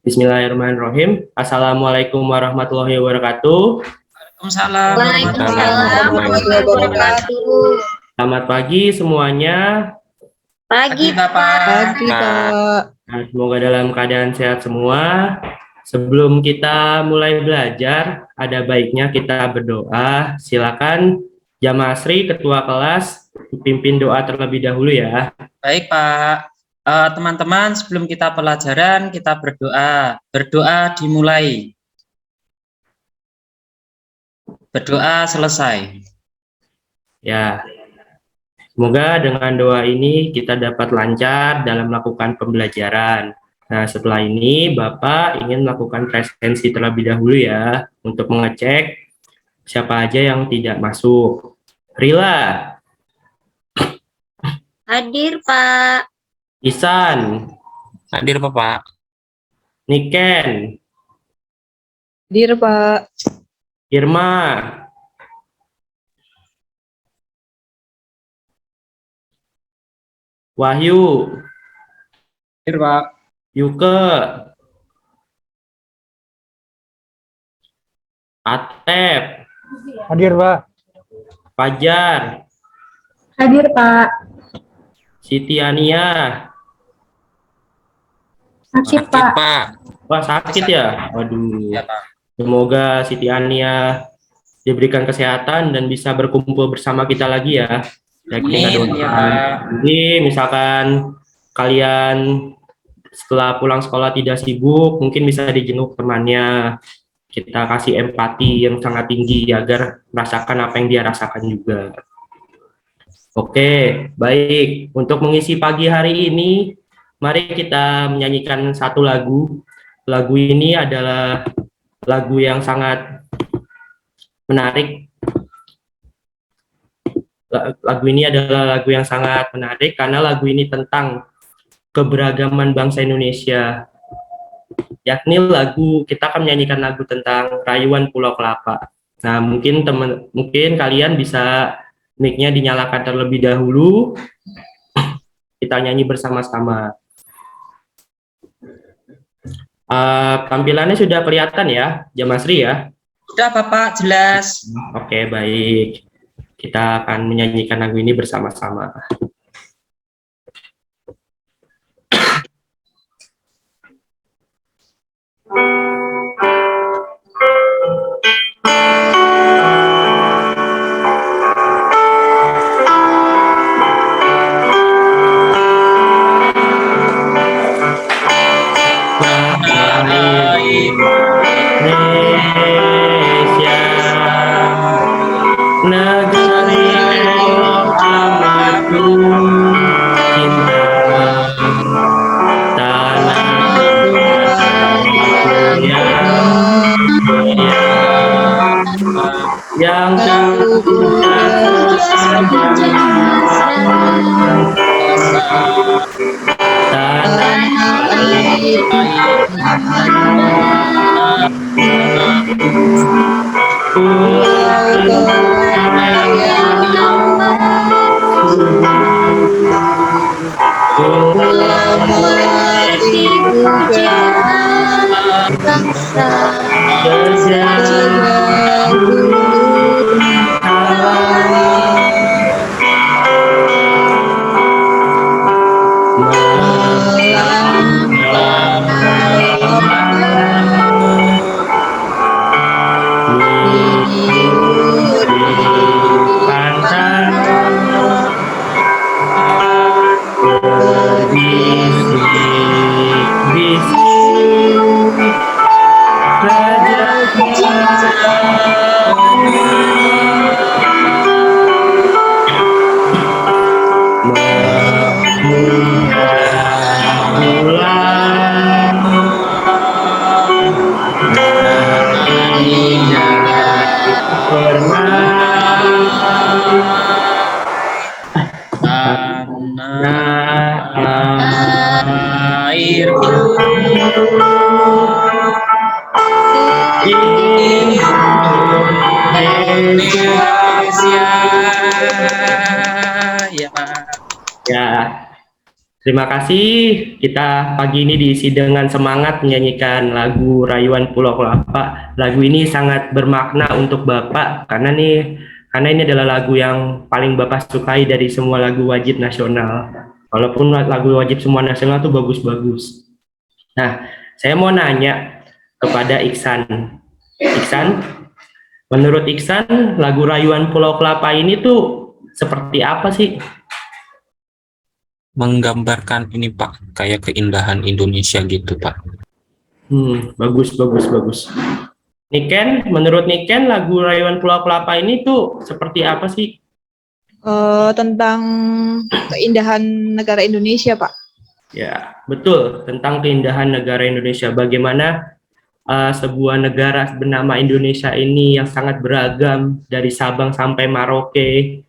Bismillahirrahmanirrahim. Assalamualaikum warahmatullahi wabarakatuh. Waalaikumsalam warahmatullahi wabarakatuh. Selamat pagi semuanya. Pagi Bapak. Pagi Pak. Nah, semoga dalam keadaan sehat semua. Sebelum kita mulai belajar, ada baiknya kita berdoa. Silakan Jamaah Asri, Ketua Kelas, pimpin doa terlebih dahulu ya. Baik Pak. Teman-teman, sebelum kita pelajaran, kita berdoa. Berdoa dimulai. Berdoa selesai. Ya. Semoga dengan doa ini kita dapat lancar dalam melakukan pembelajaran. Nah, setelah ini Bapak ingin melakukan presensi terlebih dahulu ya, untuk mengecek siapa aja yang tidak masuk. Rila. Hadir, Pak. Isan. Hadir, Bapak. Niken. Hadir, Pak. Irma. Wahyu. Hadir, Pak. Yuke. Atep. Hadir, Pak. Fajar. Hadir, Pak. Siti Ania. Sakit, Pak. Wah, sakit ya? Waduh. Ya, Pak. Semoga Siti Ania diberikan kesehatan dan bisa berkumpul bersama kita lagi ya. Ya, kita Amin, ya, Pak. Jadi misalkan kalian setelah pulang sekolah tidak sibuk, mungkin bisa dijenguk temannya. Kita kasih empati yang sangat tinggi agar merasakan apa yang dia rasakan juga. Oke, baik. Untuk mengisi pagi hari ini, mari kita menyanyikan satu lagu. Lagu ini adalah lagu yang sangat menarik. Lagu ini adalah lagu yang sangat menarik karena lagu ini tentang keberagaman bangsa Indonesia. Yakni kita akan menyanyikan lagu tentang Rayuan Pulau Kelapa. Nah, mungkin kalian bisa mic-nya dinyalakan terlebih dahulu. Kita nyanyi bersama-sama. Tampilannya sudah kelihatan ya, Jamaah Asri ya? Sudah Bapak, jelas. Oke, baik. Kita akan menyanyikan lagu ini bersama-sama. Yang Terima kasih. Kita pagi ini diisi dengan semangat menyanyikan lagu Rayuan Pulau Kelapa. Lagu ini sangat bermakna untuk Bapak karena ini adalah lagu yang paling Bapak sukai dari semua lagu wajib nasional. Walaupun lagu wajib semua nasional itu bagus-bagus. Nah, saya mau nanya kepada Iksan. Iksan, menurut Iksan, lagu Rayuan Pulau Kelapa ini tuh seperti apa sih? Menggambarkan ini Pak, kayak keindahan Indonesia gitu Pak. Bagus, bagus, bagus. Niken, menurut Niken, lagu Rayuan Pulau Kelapa ini tuh seperti apa sih? Tentang keindahan negara Indonesia, Pak. Ya, betul, tentang keindahan negara Indonesia. Bagaimana sebuah negara bernama Indonesia ini yang sangat beragam dari Sabang sampai Merauke,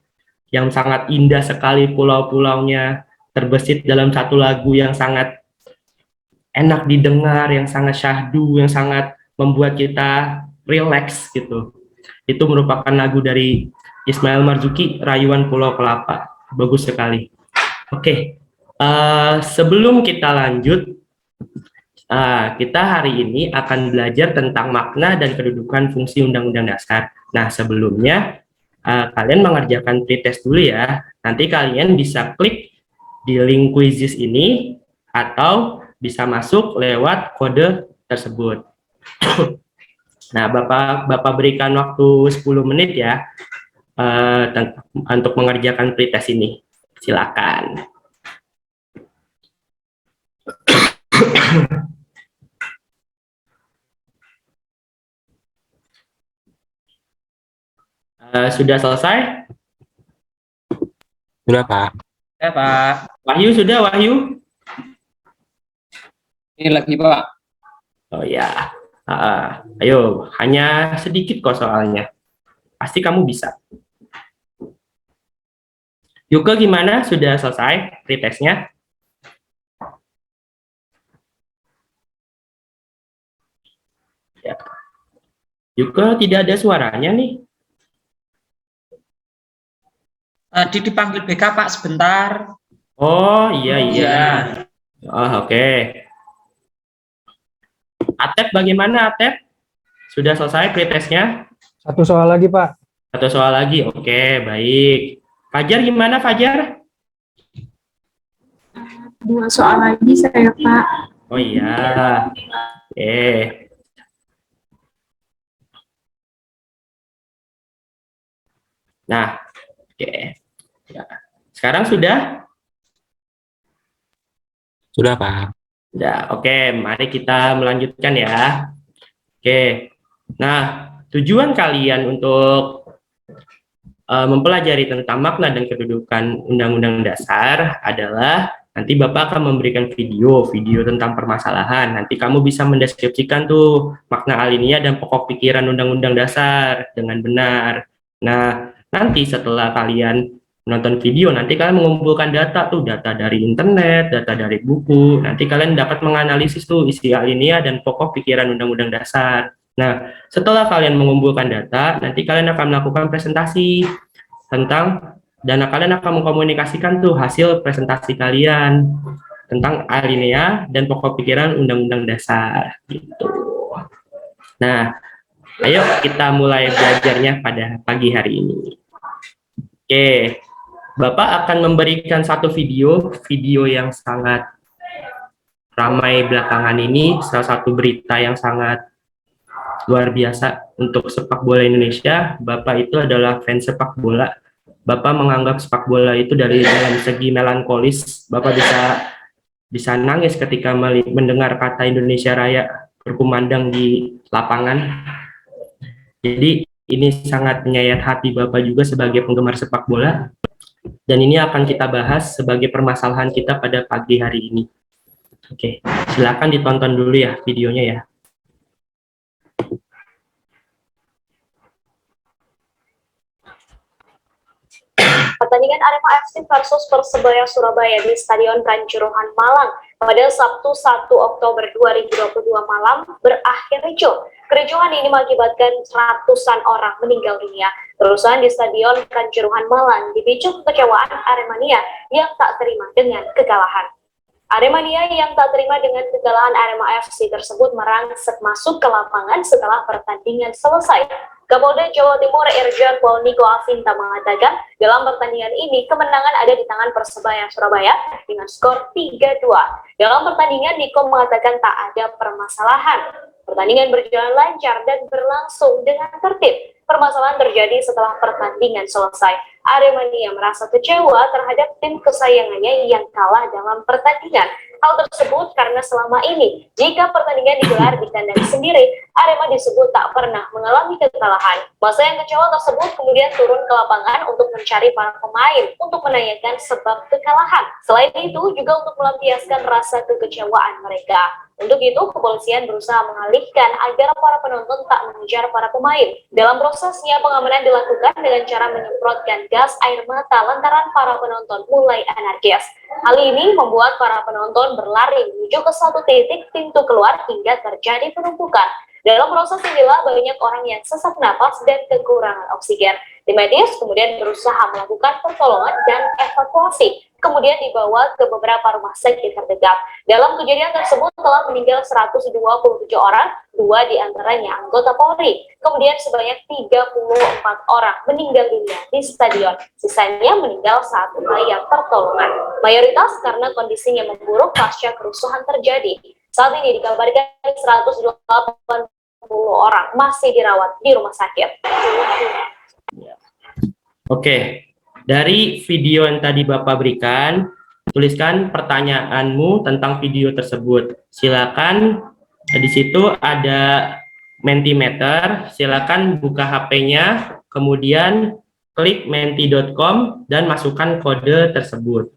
yang sangat indah sekali pulau-pulaunya, terbesit dalam satu lagu yang sangat enak didengar, yang sangat syahdu, yang sangat membuat kita relax gitu. Itu merupakan lagu dari Ismail Marzuki, Rayuan Pulau Kelapa. Bagus sekali. Oke, sebelum kita lanjut, kita hari ini akan belajar tentang makna dan kedudukan fungsi Undang-Undang Dasar. Nah, sebelumnya kalian mengerjakan pretest dulu ya. Nanti kalian bisa klik di link quizzes ini atau bisa masuk lewat kode tersebut. Nah, Bapak berikan waktu 10 menit ya untuk mengerjakan pretest ini. Silakan. Sudah selesai? Sudah Pak. Ya, Pak. Wahyu sudah, Wahyu? Ini lagi, Pak. Oh ya, ayo, hanya sedikit kok soalnya. Pasti kamu bisa. Yuka gimana? Sudah selesai pretestnya? Ya. Yuka tidak ada suaranya nih. Tadi dipanggil BK, Pak, sebentar. Oh iya. Iya. Oh, oke. Atep bagaimana Atep? Sudah selesai pretestnya? Satu soal lagi, Pak. Satu soal lagi, oke, baik. Fajar gimana Fajar? 2 soal lagi saya, Pak. Oh iya, oke. Nah, oke. Ya. Sekarang sudah? Sudah Pak. Ya, oke. Mari kita melanjutkan ya. Oke. Nah, tujuan kalian untuk mempelajari tentang makna dan kedudukan Undang-Undang Dasar adalah nanti Bapak akan memberikan video tentang permasalahan. Nanti kamu bisa mendeskripsikan tuh makna alinea dan pokok pikiran Undang-Undang Dasar dengan benar. Nah, nanti setelah kalian menonton video, nanti kalian mengumpulkan data dari internet, data dari buku. Nanti kalian dapat menganalisis tuh isi alinea dan pokok pikiran Undang-Undang Dasar. Nah, setelah kalian mengumpulkan data, nanti kalian akan melakukan presentasi tentang, dan kalian akan mengkomunikasikan tuh hasil presentasi kalian tentang alinea dan pokok pikiran Undang-Undang Dasar gitu. Nah, ayo kita mulai belajarnya pada pagi hari ini. Oke, Bapak akan memberikan satu video yang sangat ramai belakangan ini, salah satu berita yang sangat luar biasa untuk sepak bola Indonesia. Bapak itu adalah fans sepak bola. Bapak menganggap sepak bola itu dalam segi melankolis. Bapak bisa nangis ketika mendengar kata Indonesia Raya berkumandang di lapangan. Jadi ini sangat menyayat hati Bapak juga sebagai penggemar sepak bola. Dan ini akan kita bahas sebagai permasalahan kita pada pagi hari ini. Oke, silakan ditonton dulu ya videonya ya. Pertandingan Arema FC versus Persebaya Surabaya di Stadion Kanjuruhan Malang pada Sabtu 1 Oktober 2022 malam berakhir ricuh. Kericuhan ini mengakibatkan ratusan orang meninggal dunia. Kerusuhan di Stadion Kanjuruhan Malang dipicu kekecewaan Aremania yang tak terima dengan kekalahan. Aremania yang tak terima dengan kekalahan Arema FC tersebut merangsek masuk ke lapangan setelah pertandingan selesai. Kapolda Jawa Timur Irjen Pol Niko Afinta mengatakan dalam pertandingan ini kemenangan ada di tangan Persebaya Surabaya dengan skor 3-2. Dalam pertandingan Niko mengatakan tak ada permasalahan. Pertandingan berjalan lancar dan berlangsung dengan tertib. Permasalahan terjadi setelah pertandingan selesai. Aremania merasa kecewa terhadap tim kesayangannya yang kalah dalam pertandingan. Hal tersebut karena selama ini, jika pertandingan digelar di kandang sendiri, Arema disebut tak pernah mengalami kekalahan. Masa yang kecewa tersebut kemudian turun ke lapangan untuk mencari para pemain untuk menanyakan sebab kekalahan. Selain itu, juga untuk melampiaskan rasa kekecewaan mereka. Untuk itu, kepolisian berusaha mengalihkan agar para penonton tak mengejar para pemain. Dalam prosesnya, pengamanan dilakukan dengan cara menyemprotkan gas air mata lantaran para penonton mulai anarkis. Hal ini membuat para penonton berlari menuju ke satu titik pintu keluar hingga terjadi penumpukan. Dalam proses inilah banyak orang yang sesak napas dan kekurangan oksigen. Tim medis kemudian berusaha melakukan pertolongan dan evakuasi, kemudian dibawa ke beberapa rumah sakit terdekat. Dalam kejadian tersebut telah meninggal 127 orang, 2 diantaranya anggota Polri. Kemudian sebanyak 34 orang meninggal dunia di stadion. Sisanya meninggal saat upaya pertolongan. Mayoritas karena kondisinya memburuk pasca kerusuhan terjadi. Saat ini dikabarkan 180 orang masih dirawat di rumah sakit. Oke, dari video yang tadi Bapak berikan, tuliskan pertanyaanmu tentang video tersebut. Silakan, di situ ada Mentimeter, silakan buka HP-nya, kemudian klik menti.com dan masukkan kode tersebut.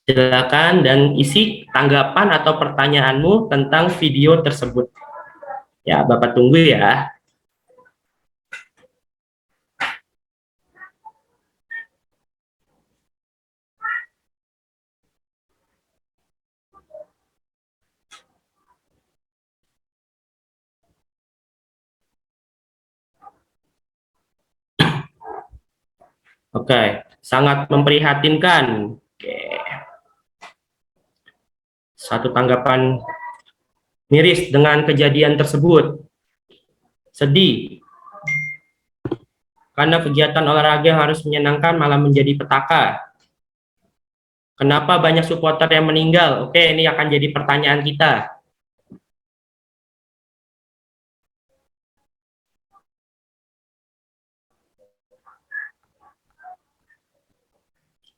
Silakan dan isi tanggapan atau pertanyaanmu tentang video tersebut. Ya, Bapak tunggu ya. Oke, sangat memprihatinkan. Oke. Satu tanggapan miris dengan kejadian tersebut. Sedih. Karena kegiatan olahraga yang harus menyenangkan malah menjadi petaka. Kenapa banyak supporter yang meninggal? Oke, ini akan jadi pertanyaan kita.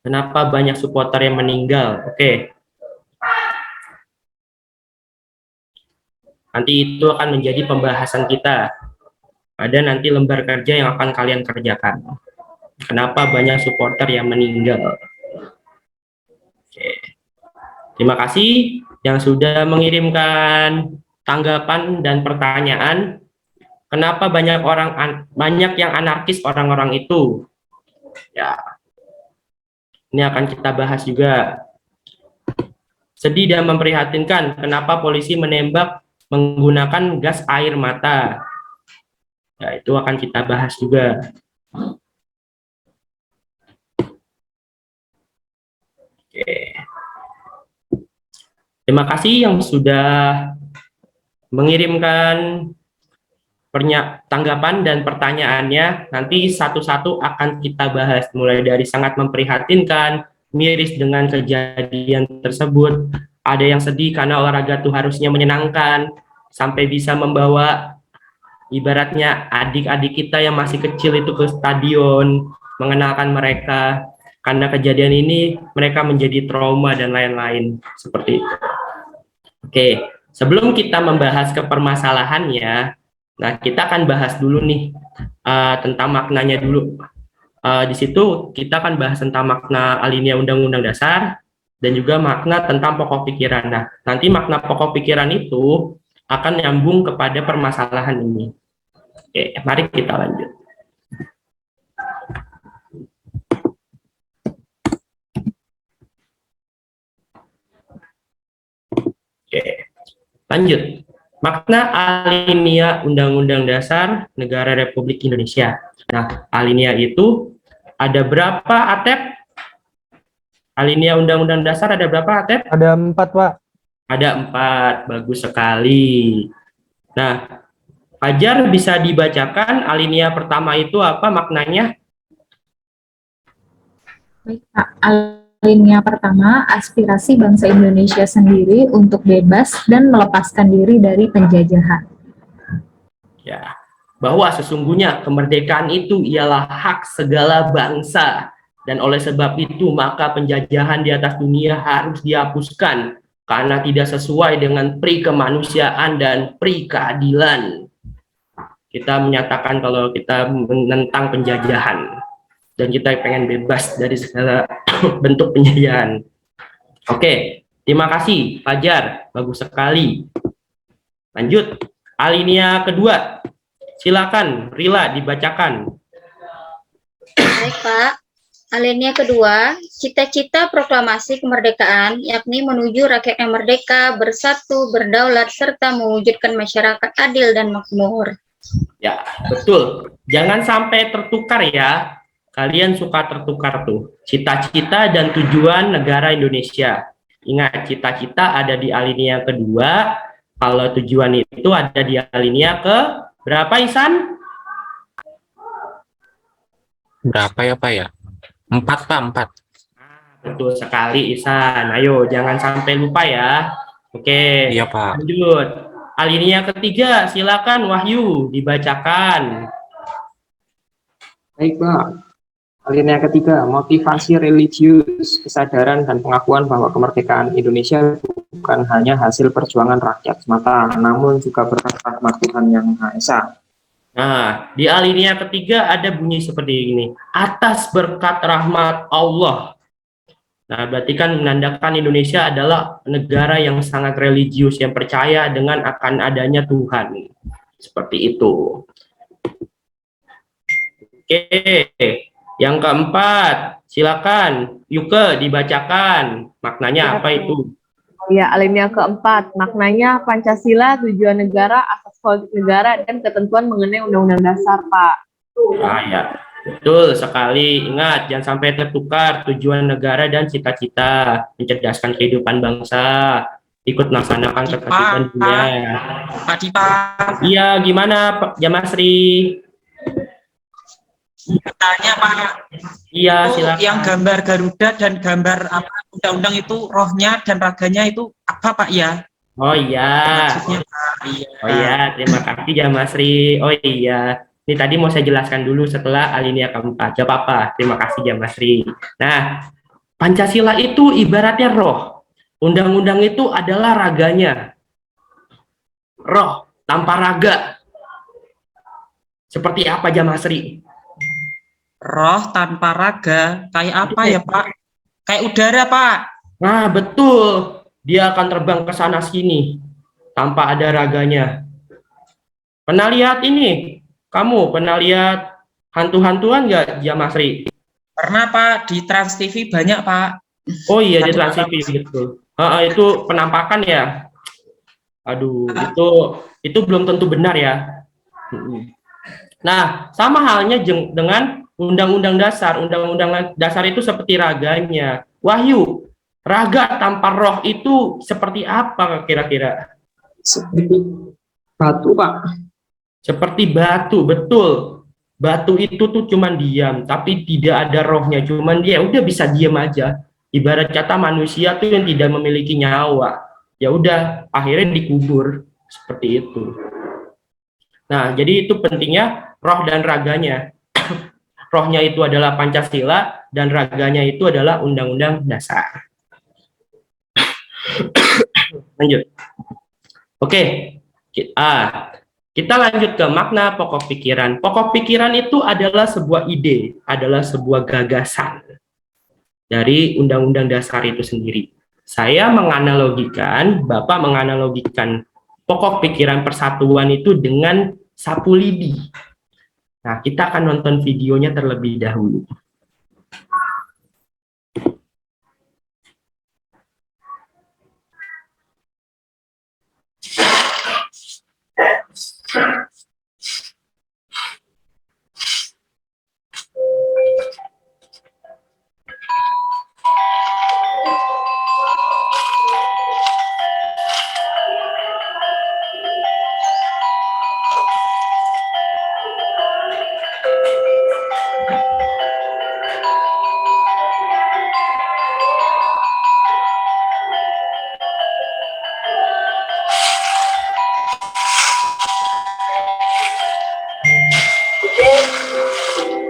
Kenapa banyak supporter yang meninggal? Oke. Nanti itu akan menjadi pembahasan kita. Ada nanti lembar kerja yang akan kalian kerjakan. Kenapa banyak supporter yang meninggal? Oke. Terima kasih yang sudah mengirimkan tanggapan dan pertanyaan. Kenapa banyak yang anarkis orang-orang itu? Ya. Ini akan kita bahas juga. Sedih dan memprihatinkan kenapa polisi menembak menggunakan gas air mata. Ya, itu akan kita bahas juga. Oke. Terima kasih yang sudah mengirimkan tanggapan dan pertanyaannya. Nanti satu-satu akan kita bahas, mulai dari sangat memprihatinkan, miris dengan kejadian tersebut, ada yang sedih karena olahraga itu harusnya menyenangkan, sampai bisa membawa ibaratnya adik-adik kita yang masih kecil itu ke stadion, mengenalkan mereka. Karena kejadian ini mereka menjadi trauma dan lain-lain seperti itu. Oke, sebelum kita membahas ke permasalahannya, nah, kita akan bahas dulu nih tentang maknanya dulu. Di situ kita akan bahas tentang makna alinea Undang-Undang Dasar dan juga makna tentang pokok pikiran. Nah, nanti makna pokok pikiran itu akan nyambung kepada permasalahan ini. Oke, mari kita lanjut. Oke, lanjut. Makna alinea Undang-Undang Dasar Negara Republik Indonesia. Nah, alinea itu ada berapa, Atep? Alinea Undang-Undang Dasar ada berapa, Atep? Ada 4, Pak. Ada 4, bagus sekali. Nah, Fajar bisa dibacakan alinea pertama itu apa maknanya? Baik, Pak. Alinea pertama, aspirasi bangsa Indonesia sendiri untuk bebas dan melepaskan diri dari penjajahan. Ya, bahwa sesungguhnya kemerdekaan itu ialah hak segala bangsa, dan oleh sebab itu maka penjajahan di atas dunia harus dihapuskan karena tidak sesuai dengan pri kemanusiaan dan pri keadilan. Kita menyatakan kalau kita menentang penjajahan dan kita pengen bebas dari segala bentuk penjajahan. Oke, terima kasih Fajar, bagus sekali. Lanjut, alinea kedua. Silakan Rila dibacakan. Baik, Pak. Alinea kedua, cita-cita proklamasi kemerdekaan yakni menuju rakyat yang merdeka, bersatu, berdaulat, serta mewujudkan masyarakat adil dan makmur. Ya, betul. Jangan sampai tertukar ya. Kalian suka tertukar tuh. Cita-cita dan tujuan negara Indonesia. Ingat, cita-cita ada di alinea kedua. Kalau tujuan itu ada di alinea ke berapa, Isan? Berapa ya, Pak ya? 4, Pak, 4. Betul sekali, Isan. Ayo, jangan sampai lupa ya. Oke, Iya, Pak. lanjut. Alinea ketiga, silakan Wahyu dibacakan. Baik, Pak. Alinea ketiga, motivasi religius, kesadaran dan pengakuan bahwa kemerdekaan Indonesia bukan hanya hasil perjuangan rakyat semata, namun juga berkat rahmat Tuhan Yang Maha Esa. Nah, di alinea ketiga ada bunyi seperti ini. Atas berkat rahmat Allah. Nah, berarti kan menandakan Indonesia adalah negara yang sangat religius, yang percaya dengan akan adanya Tuhan. Seperti itu. Oke. Yang keempat, silakan Yuke dibacakan. Maknanya apa itu? Ya, alinea keempat, maknanya Pancasila, tujuan negara, asas politik negara, dan ketentuan mengenai Undang-Undang Dasar, Pak. Ah, ya, betul sekali. Ingat, jangan sampai tertukar tujuan negara dan cita-cita, mencerdaskan kehidupan bangsa, ikut melaksanakan ketertiban dunia. Pak Dipa, Iya, gimana Pak Jamasri? bertanya Pak, Iya, itu silakan. yang gambar Garuda dan gambar apa undang-undang itu rohnya dan raganya itu apa Pak ya? Oh iya. Maksudnya Pak, iya. Oh iya, terima kasih Jamasri. Oh iya, ini tadi mau saya jelaskan dulu setelah alinea keempat. Gak apa-apa, terima kasih Jamasri. Nah, Pancasila itu ibaratnya roh. Undang-undang itu adalah raganya. Roh tanpa raga. Seperti apa Jamasri? Roh tanpa raga, kayak apa ya Pak? Kayak udara Pak. Nah, betul. Dia akan terbang ke sana sini tanpa ada raganya. Pernah lihat ini? Kamu pernah lihat hantu-hantuan nggak, Jamasri? Pernah Pak, di Trans TV banyak Pak. Oh iya, di Trans TV, betul. Itu penampakan ya. Aduh, itu belum tentu benar ya. Nah, sama halnya dengan Undang-Undang Dasar. Undang-Undang Dasar itu seperti raganya. Wahyu, raga tanpa roh itu seperti apa kira-kira? Seperti batu, Pak. Seperti batu, betul. Batu itu tuh cuman diam, tapi tidak ada rohnya. Cuman dia udah bisa diam aja. Ibarat kata manusia tuh yang tidak memiliki nyawa. Ya udah, akhirnya dikubur. Seperti itu. Nah, jadi itu pentingnya roh dan raganya. Rohnya itu adalah Pancasila dan raganya itu adalah Undang-Undang Dasar. Lanjut. Oke. Kita lanjut ke makna pokok pikiran. Pokok pikiran itu adalah sebuah ide, adalah sebuah gagasan dari Undang-Undang Dasar itu sendiri. Saya menganalogikan, Bapak menganalogikan pokok pikiran persatuan itu dengan sapu lidi. Nah, kita akan nonton videonya terlebih dahulu.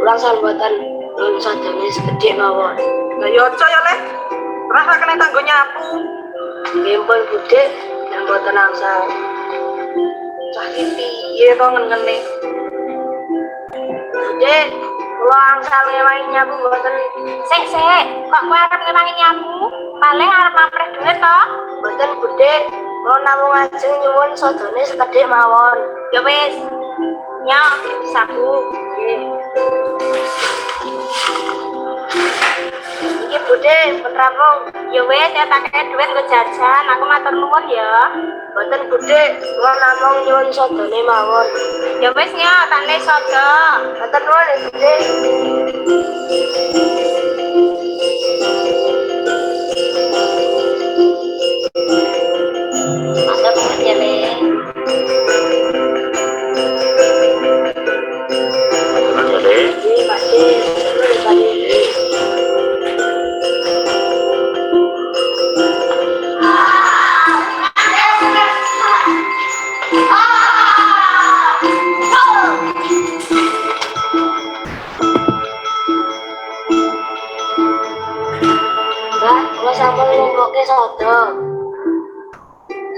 ulang salbatan nun sadane segede mawon. Lah yo aja ya Le. Rasa kena tanggo nyapu. Nggih Bude, yang mboten angsal. Cah iki piye to ngene. Bude, kula angsal ngewangi nyapu mboten. Sik, kok kowe arep ngewangi nyapu? Paling arep mamrih duit to? Mboten Bude, kula namung ajeng nyuwun sadane sekedhik mawon. Ya wis. Nyok, sabu. Nggih. Iki Bude, penrampung. Ya wis, ya takake duit nggo jajan. Aku matur nuwun ya. Mboten Bude, kula namung nyuwun sadane mawon. Ya wis nyok, takne sada. Matur nuwun ya Bude. Ada banget ya, Le. Iya, pasti. Mbak, kula sampun ngomongke sodo.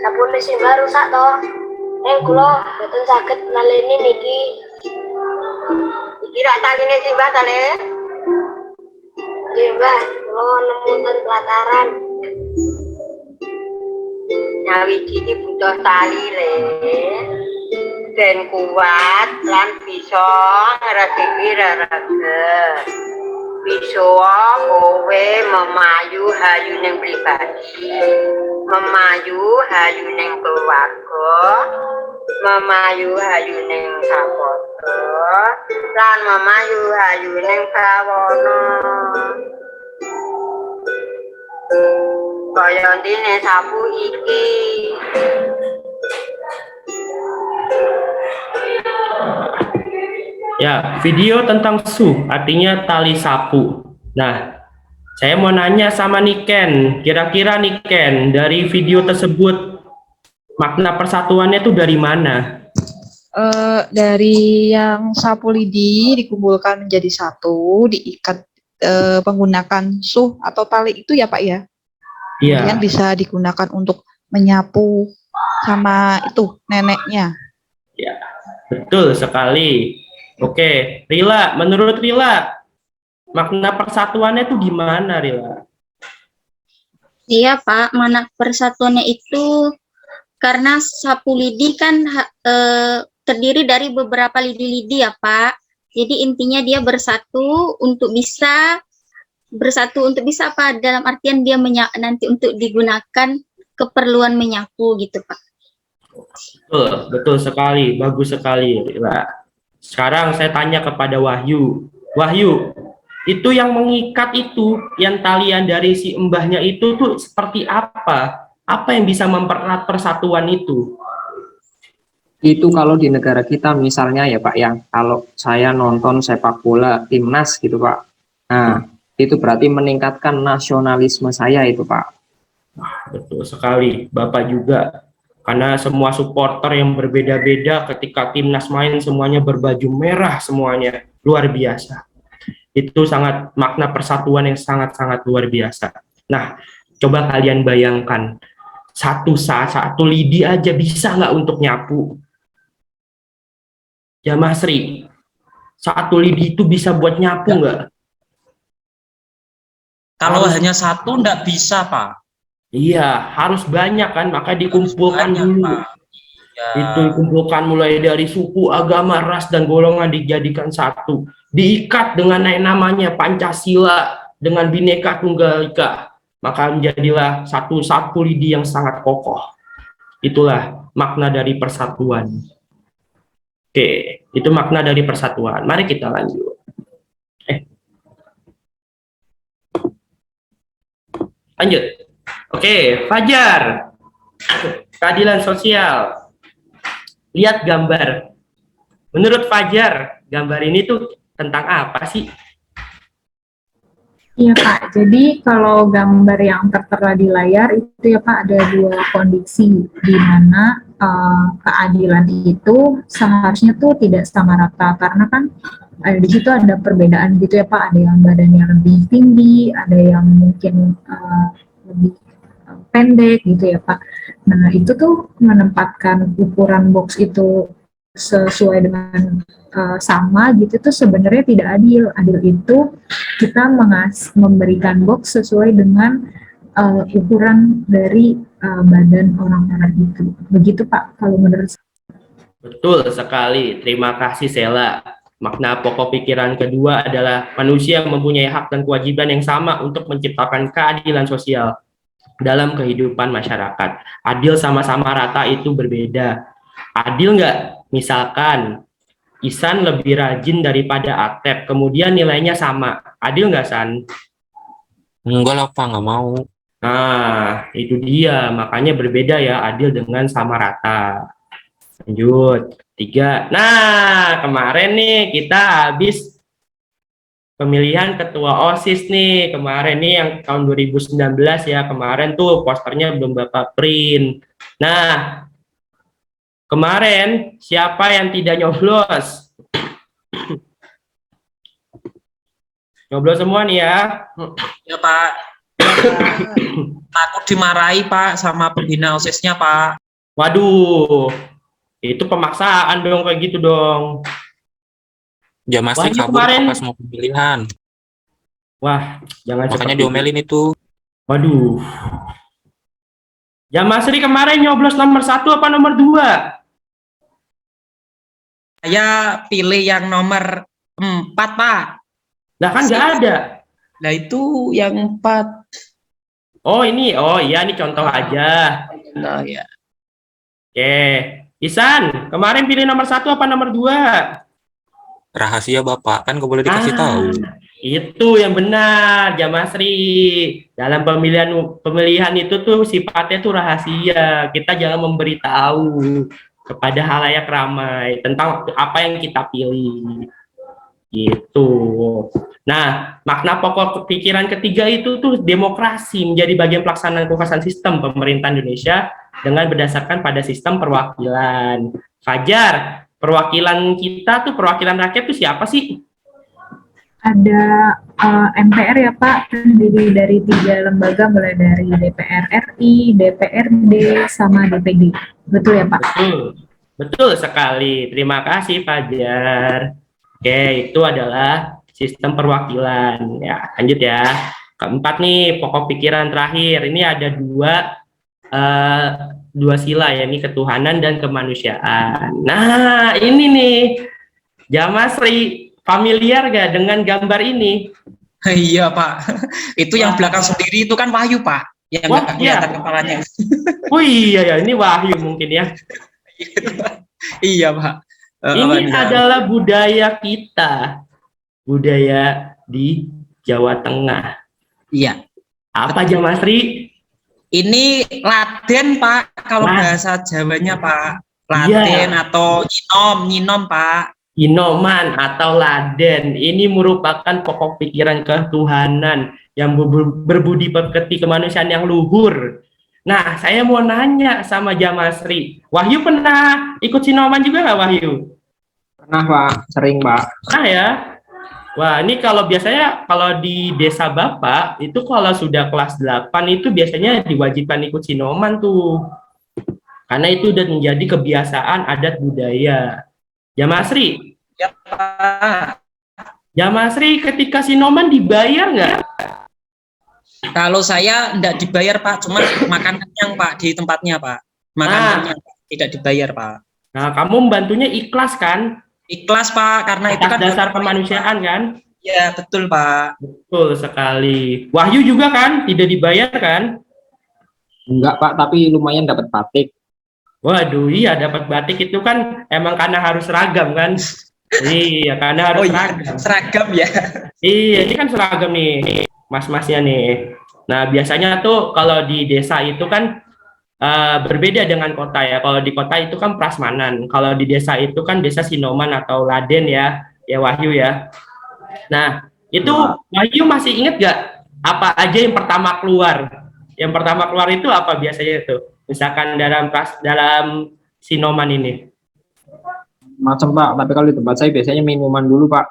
Sampun sing baru rusak to. Kula boten saged naleni niki. Iki rak taline simbah ta, Le? Nggih, Mbah, kula nemu ten pelataran. Nyawiji iki butuh tali, Le. Ben kuat lan bisa ngresiki rereget. Bisa kowe memayu hayuning pribadi, memayu hayuning keluarga, memayu hayuning sapodo, lan memayu hayuning prawana. Kaya ndine sapu iki. Ya, video tentang su, artinya tali sapu. Nah, saya mau nanya sama Niken, kira-kira Niken, dari video tersebut, makna persatuannya itu dari mana? Dari yang sapu lidi dikumpulkan menjadi satu, diikat menggunakan suh atau tali itu ya Pak ya? Iya. Kemudian bisa digunakan untuk menyapu sama itu neneknya. Ya, betul sekali. Oke, Rila, menurut Rila, makna persatuannya itu gimana, Rila? Iya Pak, makna persatuannya itu karena sapu lidi kan terdiri dari beberapa lidi-lidi ya Pak. Jadi intinya dia bersatu untuk bisa apa? Dalam artian dia nanti untuk digunakan keperluan menyapu gitu Pak. Betul sekali, bagus sekali, Rila. Sekarang saya tanya kepada Wahyu. Wahyu, itu yang mengikat itu, yang talian dari si mbahnya itu tuh seperti apa? Apa yang bisa mempererat persatuan itu? Itu kalau di negara kita misalnya ya Pak, yang kalau saya nonton sepak bola timnas gitu Pak. Nah, itu berarti meningkatkan nasionalisme saya itu Pak. Betul sekali, Bapak juga. Karena semua supporter yang berbeda-beda ketika timnas main semuanya berbaju merah semuanya. Luar biasa. Itu sangat makna persatuan yang sangat-sangat luar biasa. Nah, coba kalian bayangkan, satu lidi aja bisa nggak untuk nyapu? Ya Mas Ri, satu lidi itu bisa buat nyapu nggak? Kalau hanya satu nggak bisa Pak. Iya, harus banyak kan, maka dikumpulkan banyak, dulu. Pak. Ya. Itu dikumpulkan mulai dari suku, agama, ras, dan golongan dijadikan satu. Diikat dengan namanya Pancasila, dengan Bhinneka Tunggal Ika. Maka menjadilah satu lidi yang sangat kokoh. Itulah makna dari persatuan. Oke, itu makna dari persatuan. Mari kita lanjut. Lanjut. Oke, Fajar. Keadilan sosial. Lihat gambar. Menurut Fajar, gambar ini tuh tentang apa sih? Iya Pak, jadi kalau gambar yang tertera di layar itu ya Pak ada dua kondisi di mana keadilan itu seharusnya tuh tidak sama rata, karena kan di situ ada perbedaan gitu ya Pak, ada yang badannya lebih tinggi, ada yang mungkin lebih pendek gitu ya Pak. Nah itu tuh menempatkan ukuran box itu sesuai dengan sama gitu tuh sebenarnya tidak adil. Adil itu kita memberikan box sesuai dengan ukuran dari badan orang-orang itu. Begitu Pak, kalau menurut saya. Betul sekali. Terima kasih Sela. Makna pokok pikiran kedua adalah manusia mempunyai hak dan kewajiban yang sama untuk menciptakan keadilan sosial dalam kehidupan masyarakat. Adil sama-sama rata itu berbeda. Adil nggak? Misalkan Isan lebih rajin daripada Atep, kemudian nilainya sama. Adil nggak, San? Enggak lah Pak, nggak mau. Nah, itu dia. Makanya berbeda ya, adil dengan sama rata. Lanjut. 3. Nah, kemarin nih kita habis pemilihan ketua OSIS nih. Kemarin nih yang tahun 2019 ya. Kemarin tuh posternya belum Bapak print. Nah, kemarin siapa yang tidak nyoblos? Nyoblos semua nih ya. Ya Pak. Takut dimarahi Pak sama pembina OSIS-nya Pak. Waduh, itu pemaksaan dong kayak gitu dong. Jamasri Wahyu kabur kemarin. pas mau pemilihan. Wah, jangan Makanya seperti diomelin itu. Waduh. Jamasri kemarin nyoblos nomor 1 apa nomor 2? Saya pilih yang nomor 4 Pak. Lah kan nggak ada. Nah itu yang 4. Oh ini, oh iya ini contoh aja. Nah ya. Oke, Isan, kemarin pilih nomor 1 apa nomor 2? Rahasia Bapak, kan nggak boleh dikasih tahu. Itu yang benar, Jamasri. Dalam pemilihan itu tuh sifatnya tuh rahasia. Kita jangan memberitahu kepada halayak ramai tentang apa yang kita pilih. Gitu. Nah, makna pokok pikiran ketiga itu tuh demokrasi menjadi bagian pelaksanaan kekuasaan sistem pemerintahan Indonesia dengan berdasarkan pada sistem perwakilan. Fajar, perwakilan kita tuh perwakilan rakyat tuh siapa sih? Ada MPR ya Pak, terdiri dari 3 lembaga mulai dari DPR RI, DPRD, sama DPD. Betul ya Pak? Betul, betul sekali. Terima kasih Fajar. Oke, itu adalah sistem perwakilan. Ya, lanjut ya. Keempat nih, pokok pikiran terakhir. Ini ada dua sila ya, ini ketuhanan dan kemanusiaan. Nah, ini nih, Jamasri, familiar gak dengan gambar ini? Iya Pak. Itu yang belakang sendiri itu kan Wahyu Pak. Yang nggak kelihatan kepalanya. Oh iya ya, ini Wahyu mungkin ya. Iya Pak. Ini adalah budaya kita, budaya di Jawa Tengah. Iya. Apa Jamasri? Ini Laden Pak, kalau bahasa Jawanya Pak. Laden atau nyinom Pak. Inoman atau Laden. Ini merupakan pokok pikiran ketuhanan yang berbudi pekerti kemanusiaan yang luhur. Nah, saya mau nanya sama Jamasri. Wahyu pernah ikut sinoman juga nggak Wahyu? Pernah Pak, sering Pak. Nah ya. Wah, ini kalau biasanya kalau di desa Bapak, itu kalau sudah kelas 8 itu biasanya diwajibkan ikut sinoman tuh. Karena itu udah menjadi kebiasaan adat budaya. Jamasri. Ya Pak. Jamasri ketika sinoman dibayar nggak? Kalau saya enggak dibayar Pak, cuma makan kenyang Pak di tempatnya Pak. Makan kenyang Pak, tidak dibayar Pak. Nah, kamu membantunya ikhlas kan? Ikhlas Pak, karena itu kan dasar kemanusiaan kan? Ya betul Pak. Betul sekali. Wahyu juga kan? Tidak dibayar kan? Enggak Pak, tapi lumayan dapat batik. Waduh, iya dapat batik itu kan emang karena harus seragam kan? Iya, karena harus seragam. Seragam ya. Iya, ini kan seragam nih, mas-masnya nih. Nah, biasanya tuh kalau di desa itu kan berbeda dengan kota ya. Kalau di kota itu kan prasmanan. Kalau di desa itu kan desa sinoman atau laden ya, ya Wahyu ya. Nah, itu Wahyu masih inget gak apa aja yang pertama keluar? Yang pertama keluar itu apa biasanya itu? Misalkan dalam Sinoman ini? Macam Pak, tapi kalau di tempat saya biasanya minuman dulu Pak.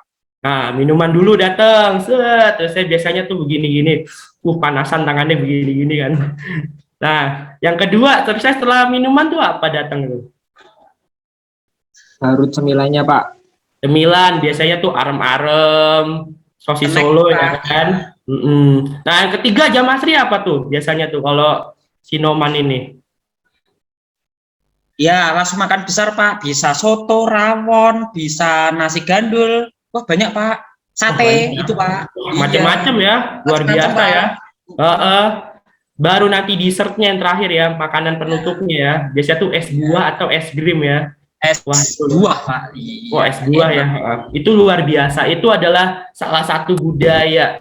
Nah, minuman dulu datang, set. Terus saya biasanya tuh begini-gini, panasan tangannya begini-gini kan. Nah, yang kedua, terus saya setelah minuman tuh apa datang tuh? Harut cemilannya Pak. Cemilan biasanya tuh arem-arem, sosis Snack, Solo Pak. ya kan. Nah, yang ketiga jam asri apa tuh biasanya tuh kalau Sinoman ini? Ya, langsung makan besar, Pak. Bisa soto, rawon, bisa nasi gandul. Wah, banyak, Pak. Sate, Banyak. itu, Pak. Macam-macam ya, luar Macam-macam, biasa Pak. ya. Baru nanti dessertnya yang terakhir ya, makanan penutupnya ya. Biasanya tuh es buah atau es krim ya. Es Wah, itu buah, Pak. Wah, es buah ya. Itu luar biasa. Itu adalah salah satu budaya.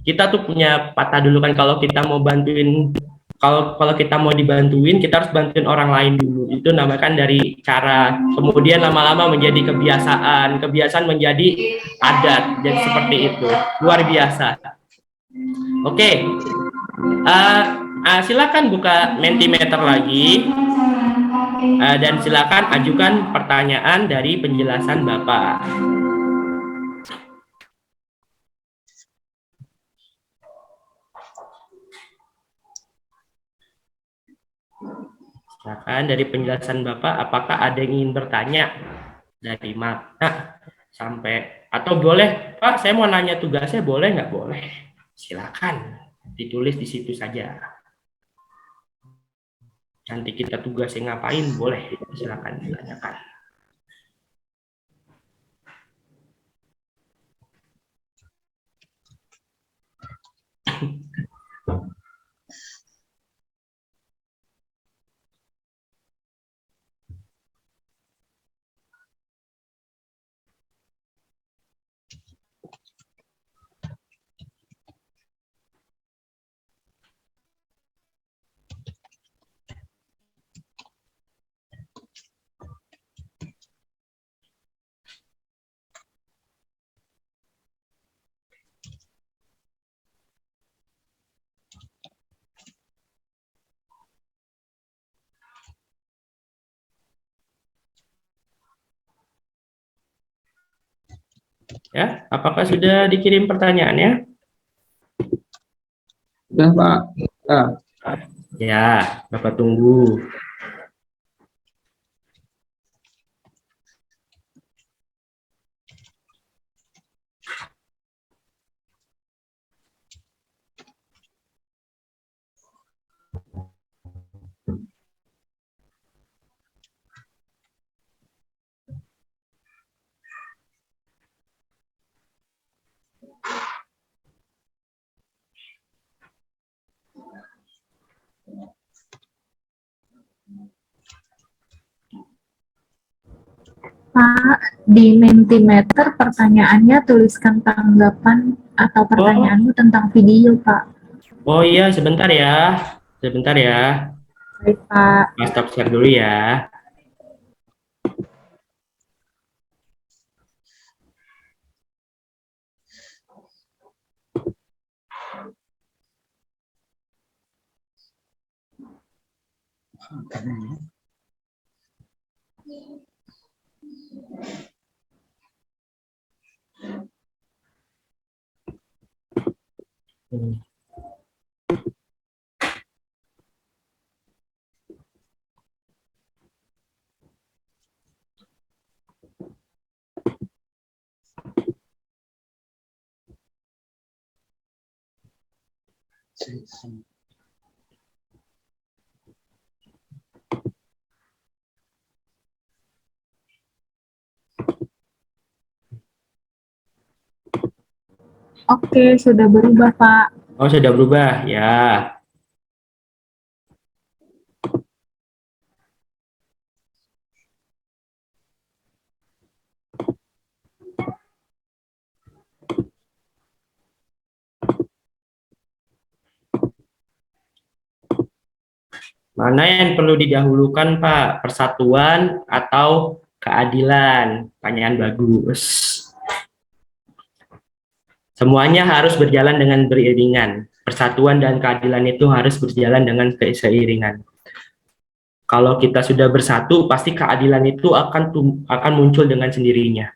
Kita tuh punya patah dulu kan kalau kita mau bantuin, kalau kita mau dibantuin, kita harus bantuin orang lain dulu. Itu namakan dari cara, kemudian lama-lama menjadi kebiasaan, kebiasaan menjadi adat. Jadi seperti itu. Luar biasa. Oke. Silakan buka Mentimeter lagi. Dan silakan ajukan pertanyaan dari penjelasan Bapak. Silakan dari penjelasan Bapak, apakah ada yang ingin bertanya dari mana sampai, atau boleh Pak, saya mau nanya tugasnya, boleh nggak? Boleh. Silakan ditulis di situ saja. Nanti kita tugasnya ngapain, boleh, silakan ditanyakan. Ya, apakah sudah dikirim pertanyaannya? Sudah Pak. Ya, Bapak tunggu. Pak, di Mentimeter pertanyaannya tuliskan tanggapan atau pertanyaanmu tentang video, Pak. Oh iya, sebentar ya. Sebentar ya. Baik, Pak. Mas stop share dulu ya. Oke, sudah berubah, Pak. Oh, sudah berubah ya. Mana yang perlu didahulukan, Pak? Persatuan atau keadilan? Pertanyaan bagus. Semuanya harus berjalan dengan beriringan. Persatuan dan keadilan itu harus berjalan dengan seiringan. Kalau kita sudah bersatu, pasti keadilan itu akan muncul dengan sendirinya.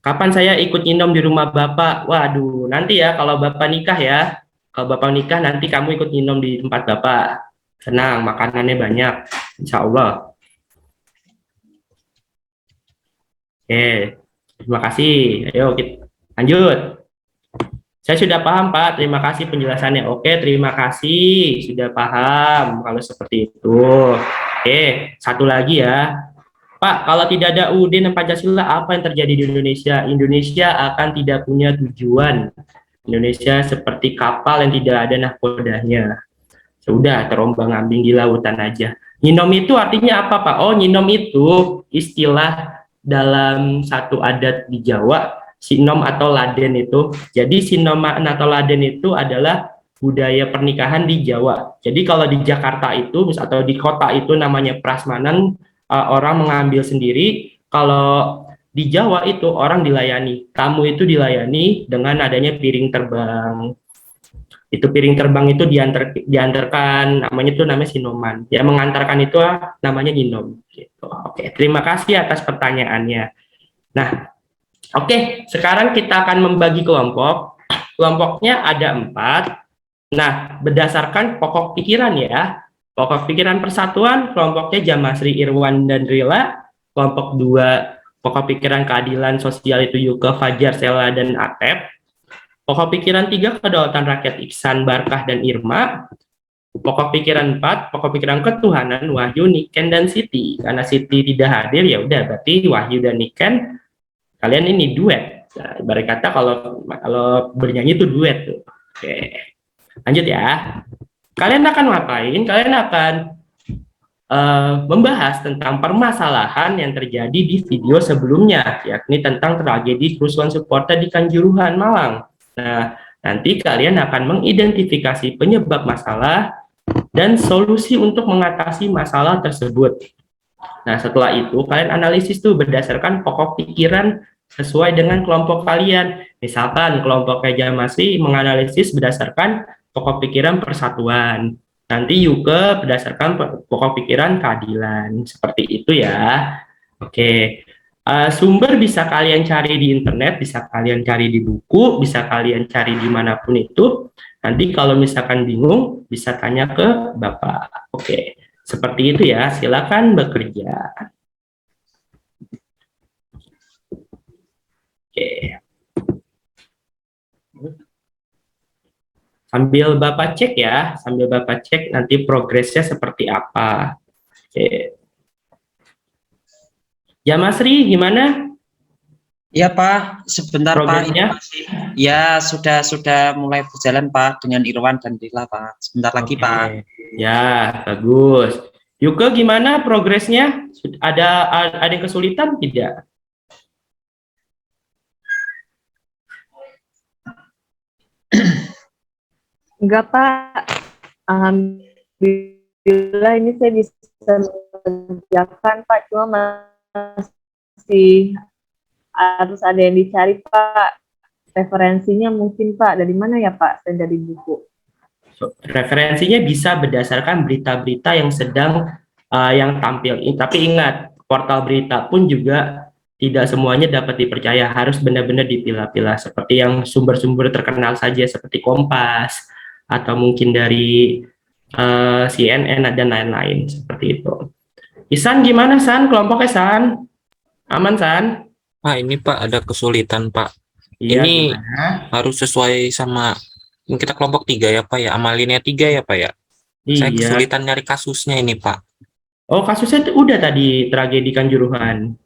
Kapan saya ikut nyinom di rumah Bapak? Waduh, nanti ya kalau Bapak nikah ya. Kalau Bapak nikah nanti kamu ikut nyinom di tempat Bapak. Tenang, makanannya banyak, insya Allah. Oke, terima kasih. Ayo kita lanjut. Saya sudah paham, Pak. Terima kasih penjelasannya. Oke, terima kasih. Sudah paham kalau seperti itu. Oke, satu lagi ya. Pak, kalau tidak ada UUD dan Pancasila, apa yang terjadi di Indonesia? Indonesia akan tidak punya tujuan. Indonesia seperti kapal yang tidak ada nahkodanya. Sudah terombang-ambing di lautan aja. Nyinom itu artinya apa, Pak? Oh, nyinom itu istilah dalam satu adat di Jawa, sinom atau laden itu. Jadi sinoman atau laden itu adalah budaya pernikahan di Jawa. Jadi kalau di Jakarta itu atau di kota itu namanya prasmanan, orang mengambil sendiri. Kalau di Jawa itu orang dilayani, tamu itu dilayani dengan adanya piring terbang. Itu piring terbang itu diantarkan, namanya sinoman. Ya, mengantarkan itu namanya nyinom. Gitu. Oke, terima kasih atas pertanyaannya. Nah, oke, sekarang kita akan membagi kelompok. Kelompoknya ada 4. Nah, berdasarkan pokok pikiran ya. Pokok pikiran persatuan, kelompoknya Jamasri, Irwan, dan Rila. Kelompok 2, pokok pikiran keadilan sosial itu Yuka, Fajar, Sela, dan Atep. Pokok pikiran 3, kedaulatan rakyat Iksan, Barkah, dan Irma. Pokok pikiran 4, pokok pikiran ketuhanan Wahyu, Niken, dan Siti. Karena Siti tidak hadir, ya udah berarti Wahyu dan Niken kalian ini duet. Nah, ibarat kata kalau bernyanyi itu duet tuh. Oke. Lanjut ya. Kalian akan ngapain? Kalian akan membahas tentang permasalahan yang terjadi di video sebelumnya, yakni tentang tragedi kerusuhan supporter di Kanjuruhan, Malang. Nah, nanti kalian akan mengidentifikasi penyebab masalah dan solusi untuk mengatasi masalah tersebut. Nah, setelah itu kalian analisis tuh berdasarkan pokok pikiran sesuai dengan kelompok kalian. Misalkan kelompok Jamasri menganalisis berdasarkan pokok pikiran persatuan. Nanti Yuke berdasarkan pokok pikiran keadilan. Seperti itu ya. Oke. Sumber bisa kalian cari di internet, bisa kalian cari di buku, bisa kalian cari dimanapun itu. Nanti kalau misalkan bingung, bisa tanya ke Bapak. Oke, seperti itu ya. Silakan bekerja. Oke. Sambil Bapak cek ya, sambil Bapak cek nanti progresnya seperti apa. Oke. Ya Mas Ri, gimana? Ya Pak, sebentar progresnya? Pak. Ya sudah mulai berjalan Pak dengan Irwan dan Rila Pak. Sebentar lagi Pak. Ya bagus. Yuke gimana progresnya? Ada yang kesulitan tidak? Enggak Pak, alhamdulillah ini saya bisa mengerjakan Pak, cuma masih harus ada yang dicari Pak. Referensinya mungkin Pak, dari mana ya Pak? Saya dari buku. Referensinya bisa berdasarkan berita-berita yang sedang yang tampil. Tapi ingat, portal berita pun juga tidak semuanya dapat dipercaya, harus benar-benar dipilah-pilah. Seperti yang sumber-sumber terkenal saja, seperti Kompas, atau mungkin dari CNN dan lain-lain, seperti itu. Isan gimana San? Kelompoknya San? Aman San? Pak, ini Pak ada kesulitan Pak. Iya, ini gimana? harus sesuai sama kita kelompok 3 ya Pak ya, amalinnya 3 ya Pak ya. Iya. Saya kesulitan nyari kasusnya ini Pak. Oh, kasusnya udah tadi tragedi Kanjuruhan.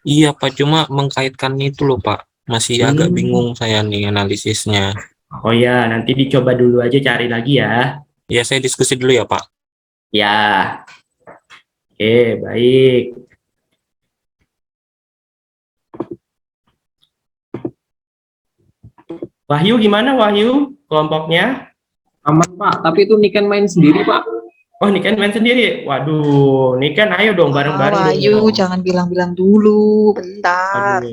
Iya Pak, cuma mengkaitkan itu loh Pak. Masih agak bingung saya nih analisisnya. Oh ya, nanti dicoba dulu aja cari lagi ya. Ya, saya diskusi dulu ya Pak. Ya. Oke, baik. Wahyu gimana Wahyu? Kelompoknya? Aman Pak, tapi itu Niken main sendiri Pak. Oh, Niken main sendiri? Waduh, Niken ayo dong bareng-bareng. Wahyu, jangan bilang-bilang dulu, bentar.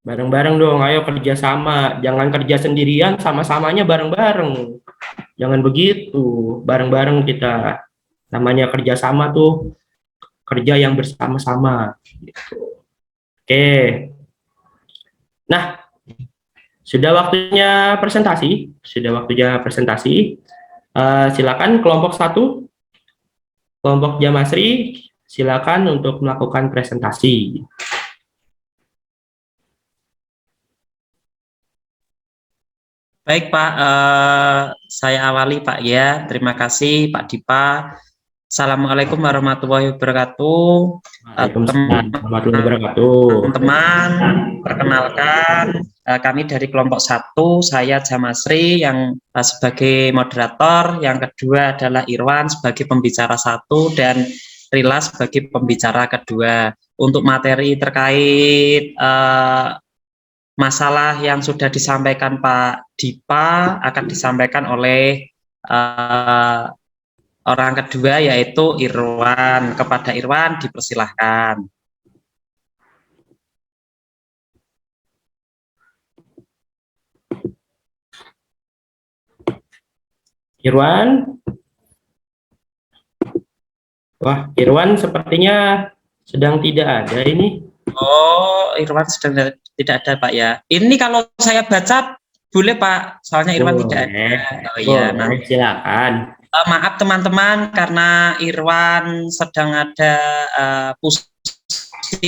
Bareng-bareng dong, ayo kerja sama. Jangan kerja sendirian, sama-samanya bareng-bareng. Jangan begitu, bareng-bareng kita. Namanya kerjasama tuh kerja yang bersama-sama. Gitu. Oke. Nah, sudah waktunya presentasi. Silakan kelompok 1, kelompok Jamasri, silakan untuk melakukan presentasi. Baik Pak, saya awali Pak ya. Terima kasih Pak Dipa. Assalamualaikum warahmatullahi wabarakatuh. Waalaikumsalam warahmatullahi wabarakatuh. Teman-teman, perkenalkan kami dari kelompok 1, saya Jamasri yang sebagai moderator, yang kedua adalah Irwan sebagai pembicara 1 dan Rila sebagai pembicara kedua. Untuk materi terkait masalah yang sudah disampaikan Pak Dipa akan disampaikan oleh orang kedua yaitu Irwan. Kepada Irwan dipersilahkan. Irwan? Wah, Irwan sepertinya sedang tidak ada ini. Oh, Irwan sedang tidak ada Pak ya. Ini kalau saya baca boleh Pak, soalnya Irwan tidak ada. Oh iya, nah. Silakan. Maaf teman-teman karena Irwan sedang ada pusing,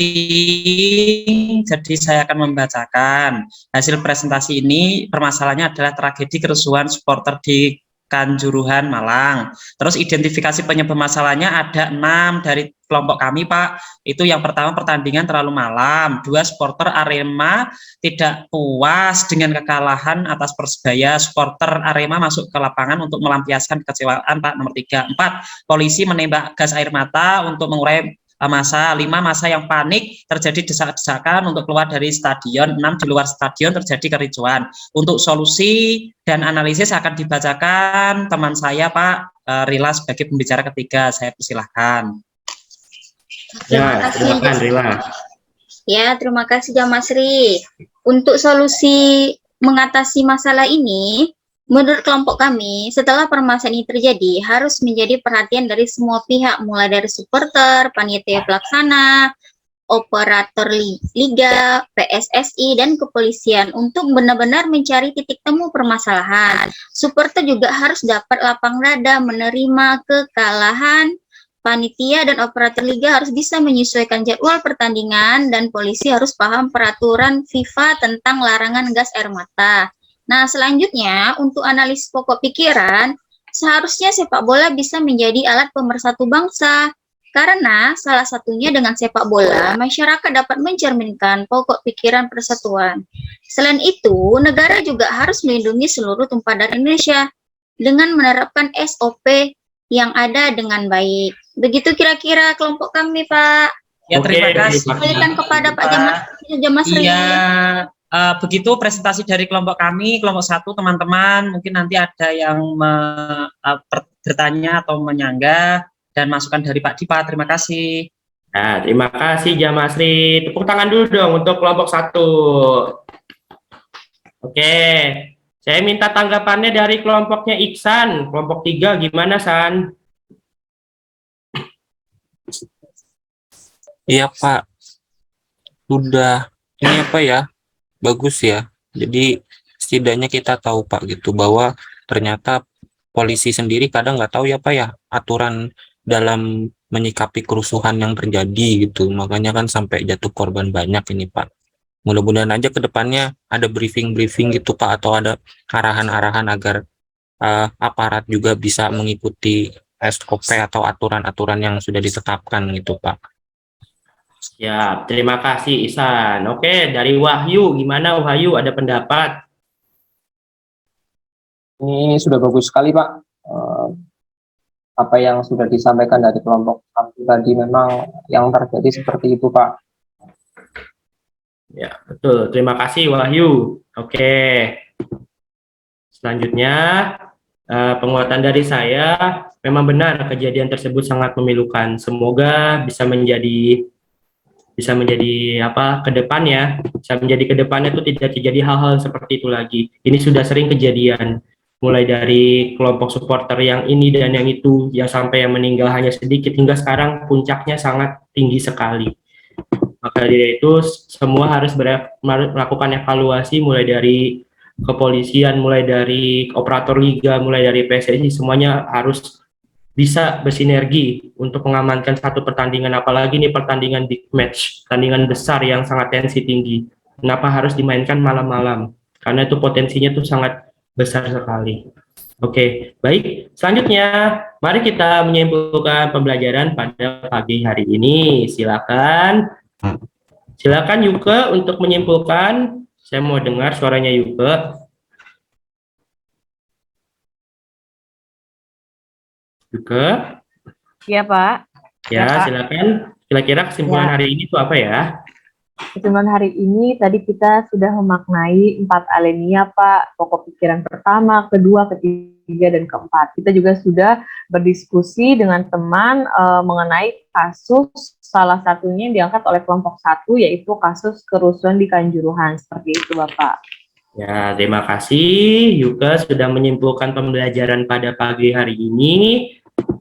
jadi saya akan membacakan hasil presentasi ini. Permasalahannya adalah tragedi kerusuhan supporter di Kanjuruhan, Malang. Terus identifikasi penyebab masalahnya ada 6 dari kelompok kami Pak. Itu yang pertama, pertandingan terlalu malam. 2, supporter Arema tidak puas dengan kekalahan atas Persebaya. Supporter Arema masuk ke lapangan untuk melampiaskan kekecewaan Pak. Nomor 3. 4, polisi menembak gas air mata untuk mengurai massa. 5, massa yang panik, terjadi desak-desakan untuk keluar dari stadion. 6, di luar stadion terjadi kericuan. Untuk solusi dan analisis akan dibacakan teman saya Pak Rila sebagai pembicara ketiga. Saya persilahkan. Terima kasih. Silakan Rila. Ya, terima kasih Jamasri. Untuk solusi mengatasi masalah ini, menurut kelompok kami, setelah permasalahan ini terjadi, harus menjadi perhatian dari semua pihak, mulai dari supporter, panitia pelaksana, operator liga, PSSI, dan kepolisian untuk benar-benar mencari titik temu permasalahan. Supporter juga harus dapat lapang dada menerima kekalahan. Panitia dan operator liga harus bisa menyesuaikan jadwal pertandingan, dan polisi harus paham peraturan FIFA tentang larangan gas air mata. Nah, selanjutnya untuk analisis pokok pikiran, seharusnya sepak bola bisa menjadi alat pemersatu bangsa. Karena salah satunya dengan sepak bola, masyarakat dapat mencerminkan pokok pikiran persatuan. Selain itu, negara juga harus melindungi seluruh tumpah darah Indonesia dengan menerapkan SOP yang ada dengan baik. Begitu kira-kira kelompok kami, Pak. Ya, terima kasih. Kembalikan kepada Pak Jamasri. Iya, begitu presentasi dari kelompok kami, kelompok 1 teman-teman. Mungkin nanti ada yang bertanya atau menyanggah, dan masukan dari Pak Dipa. Terima kasih. Nah, terima kasih Jamasri. Tepuk tangan dulu dong untuk kelompok 1. Oke. Saya minta tanggapannya dari kelompoknya Iksan. Kelompok 3 gimana, San? Iya Pak, udah ini apa ya, bagus ya. Jadi setidaknya kita tahu Pak gitu bahwa ternyata polisi sendiri kadang nggak tahu ya Pak ya aturan dalam menyikapi kerusuhan yang terjadi gitu. Makanya kan sampai jatuh korban banyak ini Pak. Mudah-mudahan aja ke depannya ada briefing-briefing gitu Pak, atau ada arahan-arahan agar aparat juga bisa mengikuti SOP atau aturan-aturan yang sudah ditetapkan gitu Pak. Ya, terima kasih Ihsan. Oke, dari Wahyu, gimana Wahyu? Ada pendapat? Ini sudah bagus sekali Pak. Apa yang sudah disampaikan dari kelompok satu tadi memang yang terjadi seperti itu Pak. Ya, betul. Terima kasih Wahyu. Oke. Selanjutnya, penguatan dari saya, memang benar kejadian tersebut sangat memilukan. Semoga bisa menjadi apa ke depannya, bisa menjadi ke depannya itu tidak terjadi hal-hal seperti itu lagi. Ini sudah sering kejadian. mulai dari kelompok supporter yang ini dan yang itu, yang sampai yang meninggal hanya sedikit, hingga sekarang puncaknya sangat tinggi sekali. Maka dari itu semua harus melakukan evaluasi, mulai dari kepolisian, mulai dari operator liga, mulai dari PSSI, semuanya harus bisa bersinergi untuk mengamankan satu pertandingan, apalagi ini pertandingan big match, pertandingan besar yang sangat tensi tinggi. Kenapa harus dimainkan malam-malam? Karena itu potensinya tuh sangat besar sekali. Oke, baik. Selanjutnya, mari kita menyimpulkan pembelajaran pada pagi hari ini. Silakan Yuke untuk menyimpulkan. Saya mau dengar suaranya Yuke. Yuke? Iya, Pak. Ya, Pak. silakan. Kira-kira kesimpulan hari ini itu apa ya? Kesimpulan hari ini tadi kita sudah memaknai 4 alenia, Pak. Pokok pikiran pertama, kedua, ketiga, dan keempat. Kita juga sudah berdiskusi dengan teman mengenai kasus salah satunya yang diangkat oleh kelompok 1, yaitu kasus kerusuhan di Kanjuruhan. Seperti itu, Bapak. Ya, terima kasih Yuke sudah menyimpulkan pembelajaran pada pagi hari ini.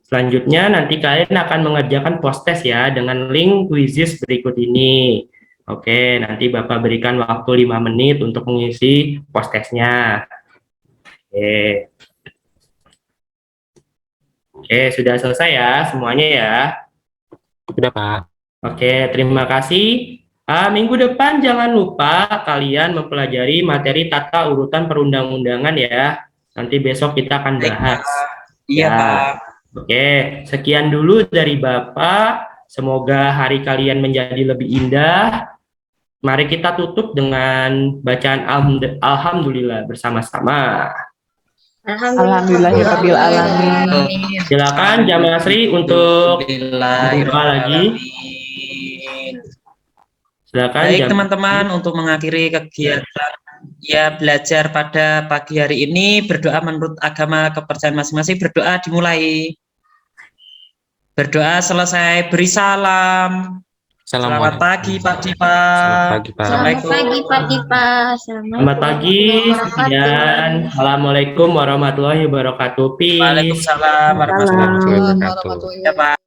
Selanjutnya nanti kalian akan mengerjakan post-test ya dengan link quizzes berikut ini. Oke, nanti Bapak berikan waktu 5 menit untuk mengisi post-testnya. Oke, sudah selesai ya semuanya ya. Sudah, Pak. Oke, terima kasih. Minggu depan jangan lupa kalian mempelajari materi tata urutan perundang-undangan ya. Nanti besok kita akan bahas. Iya, Ya. Pak. Oke, sekian dulu dari Bapak. Semoga hari kalian menjadi lebih indah. Mari kita tutup dengan bacaan Alhamdulillah bersama-sama. Alhamdulillahirabbil alamin. Silakan Jamaah Sri untuk berdoa lagi. Silakan. Baik teman-teman, untuk mengakhiri kegiatan ya belajar pada pagi hari ini, berdoa menurut agama kepercayaan masing-masing. Berdoa dimulai. Berdoa selesai, beri salam. Selamat pagi Pak Dipa. Selamat pagi, Pak. Selamat pagi Pak Dipa. Selamat pagi, sekian. Assalamualaikum warahmatullahi wabarakatuh. Peace. Waalaikumsalam warahmatullahi wabarakatuh. Ya, Pak.